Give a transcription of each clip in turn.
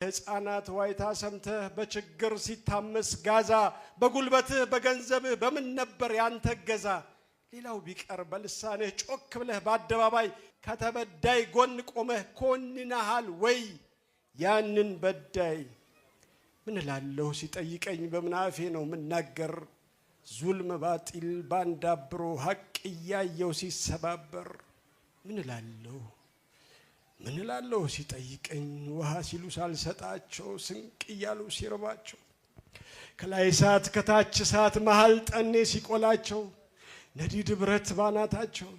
ሕፃናት ዋይታ ሰምተህ በችግር ሲታመስ ጋዛ በጉልበትህ በገንዘብህ በምን ነበር ያንተ ገዛ ሌላው ቢቀር በልሳንህ ጮክ ብለህ በአደባባይ ከተበዳይ ጎን ቆመህ ኮንነሃል ወይ ያንን በዳይ ምን እላለሁ ሲጠይቀኝ በምናፌ ነው ምናገር ዙልም ባጢል ባንዳብሮ ሐቅ እያየው ሲሰባበር ምን እላለሁ ሲጠይቀኝ ውሃ ሲሉ ሳልሰጣቸው ስንቅ እያሉ ሲርባቸው ከላይ እሳት ከታች እሳት መሃል ጠኔ ሲቆላቸው ነዲድ ብረት ባናታቸው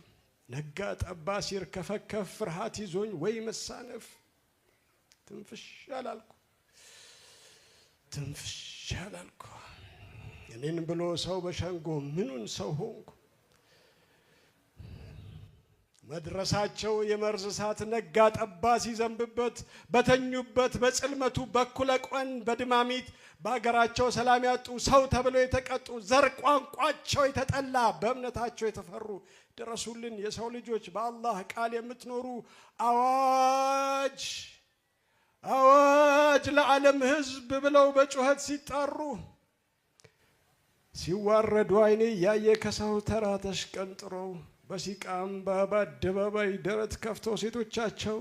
ነጋ ጠባ ሲርከፈከፍ ፍርሃት ይዞኝ ወይ መሳነፍ ትንፍሽ አላልኩ እኔን ብሎ ሰው በሸንጎ ምኑን ሰው ሆንኩ መድረሳቸው የመርዝ እሳት ነጋ ጠባ ሲዘንብበት በተኙበት በጽልመቱ በኩለ ቀን በድማሚት በአገራቸው ሰላም ያጡ ሰው ተብለው የተቀጡ ዘር ቋንቋቸው የተጠላ በእምነታቸው የተፈሩ ድረሱልን የሰው ልጆች በአላህ ቃል የምትኖሩ አዋጅ ለዓለም ሕዝብ ብለው በጩኸት ሲጣሩ ሲዋረዱ አይኔ ያየ ከሰው ተራ ተሽቀንጥረው በሲቃም በአደባባይ ደረት ከፍተው ሴቶቻቸው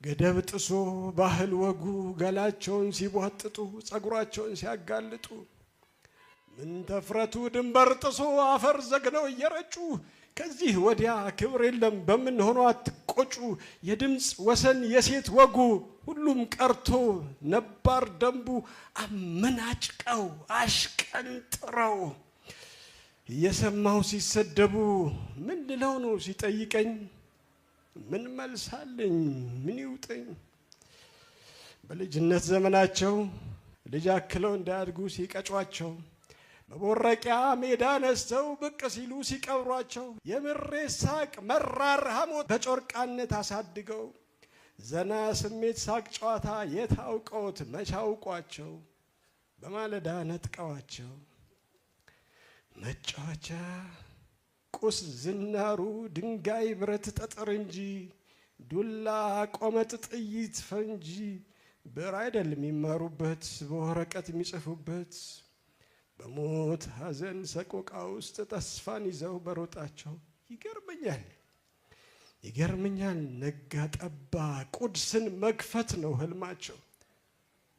ገደብ ጥሶ ባህል ወጉ ገላቸውን ሲቧጥጡ ጸጉራቸውን ሲያጋልጡ ምን ተፍረቱ ድንበር ጥሶ አፈር ዘግነው እየረጩ ከዚህ ወዲያ ክብር የለም በምን ሆኖ አትቆጩ የድምጽ ወሰን የሴት ወጉ ሁሉም ቀርቶ ነባር ደንቡ አመናጭቀው አሽቀንጥረው እየሰማው ሲሰደቡ ምን ልለው ነው ሲጠይቀኝ ምን መልሳለኝ ምን ይውጠኝ በልጅነት ዘመናቸው ልጅ አክለው እንዳያድጉ ሲቀጯቸው በቦረቂያ ሜዳ ነስተው ብቅ ሲሉ ሲቀብሯቸው የምሬ ሳቅ መራር ሐሞት በጮርቃነት አሳድገው ዘና ስሜት ሳቅ ጨዋታ የታውቀውት መቻውቋቸው በማለዳ ነጥቀዋቸው መጫወቻ ቁስ ዝናሩ ድንጋይ ብረት ጠጠር እንጂ ዱላ ቆመጥ ጥይት ፈንጂ ብር አይደል የሚማሩበት በወረቀት የሚጽፉበት በሞት ሐዘን ሰቆቃ ውስጥ ተስፋን ይዘው በሮጣቸው ይገርመኛል ነጋ ጠባ ቁድስን መክፈት ነው ህልማቸው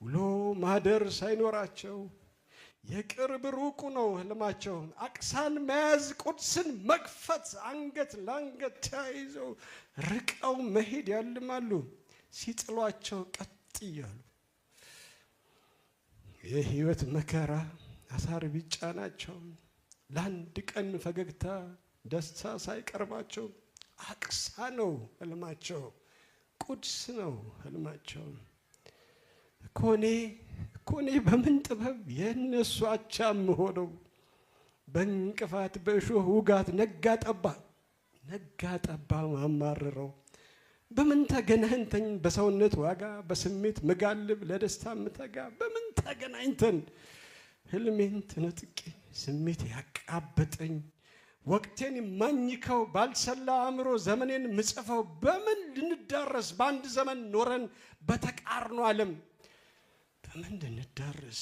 ውሎ ማደር ሳይኖራቸው የቅርብ ሩቁ ነው ህልማቸው አቅሳን መያዝ ቁድስን መክፈት አንገት ላንገት ተያይዘው ርቀው መሄድ ያልማሉ ሲጥሏቸው ቀጥ ይያሉ የህይወት መከራ አሳር ቢጫናቸው ለአንድ ቀን ፈገግታ ደስታ ሳይቀርባቸው አቅሳ ነው ህልማቸው ቁድስ ነው ህልማቸው ኮኔ በምን ጥበብ የነሱ አቻም ሆነው በእንቅፋት በእሾህ ውጋት ነጋ ጠባ ማማረረው በምን ተገናኝተን በሰውነት ዋጋ በስሜት መጋልብ ለደስታ ምተጋ በምን ተገናኝተን ህልሜን ተነጥቄ ስሜት ያቃበጠኝ ወቅቴን ማኝከው ባልሰላ አእምሮ ዘመኔን ምጽፈው በምን ልንዳረስ በአንድ ዘመን ኖረን በተቃርኖ ዓለም በምን ልንዳረስ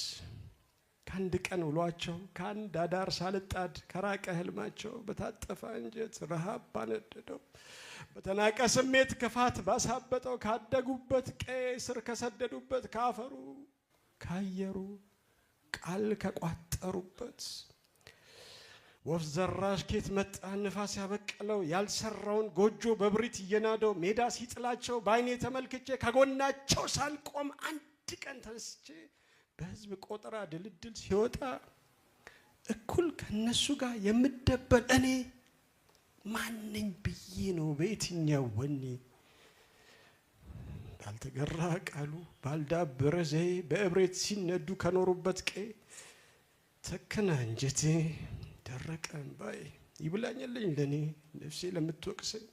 ከአንድ ቀን ውሏቸው ከአንድ አዳር ሳልጣድ ከራቀ ህልማቸው በታጠፈ አንጀት ረሃብ ባነደደው በተናቀ ስሜት ክፋት ባሳበጠው ካደጉበት ቀዬ ስር ከሰደዱበት ካፈሩ ካየሩ ቃል ከቋጠሩበት ወፍ ዘራሽ ኬት መጣ ንፋስ ያበቀለው ያልሰራውን ጎጆ በብሪት እየናደው ሜዳ ሲጥላቸው በአይኔ ተመልክቼ ከጎናቸው ሳልቆም አንድ ቀን ተነስቼ በህዝብ ቆጠራ ድልድል ሲወጣ እኩል ከነሱ ጋር የምደበል እኔ ማንኝ ብዬ ነው በየትኛው ወኔ ባልተገራ ቃሉ ባልዳበረ ዘዬ በእብሬት ሲነዱ ከኖሩበት ቀዬ ተከና እንጀቴ ደረቀ እምባዬ ይብላኝልኝ ለኔ ነፍሴ ለምትወቅሰኝ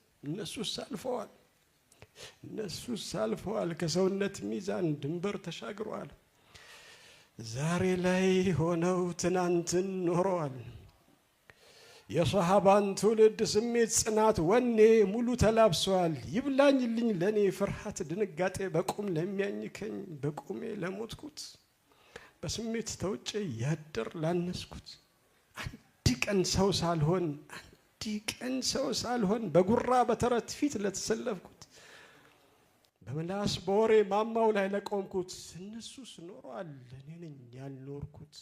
እነሱስ አልፈዋል ከሰውነት ሚዛን ድንበር ተሻግረዋል ዛሬ ላይ ሆነው ትናንትን ኖረዋል የሶሃባን ትውልድ ስሜት ጽናት ወኔ ሙሉ ተላብሷል። ይብላኝልኝ ለኔ ፍርሃት ድንጋጤ በቁም ለሚያኝከኝ በቁሜ ለሞትኩት በስሜት ተውጬ ያደር ላነስኩት አንድ ቀን ሰው ሳልሆን በጉራ በተረት ፊት ለተሰለፍኩት በመላስ በወሬ ማማው ላይ ለቆምኩት እነሱስ ኖሯል እኔ ነኝ ያልኖርኩት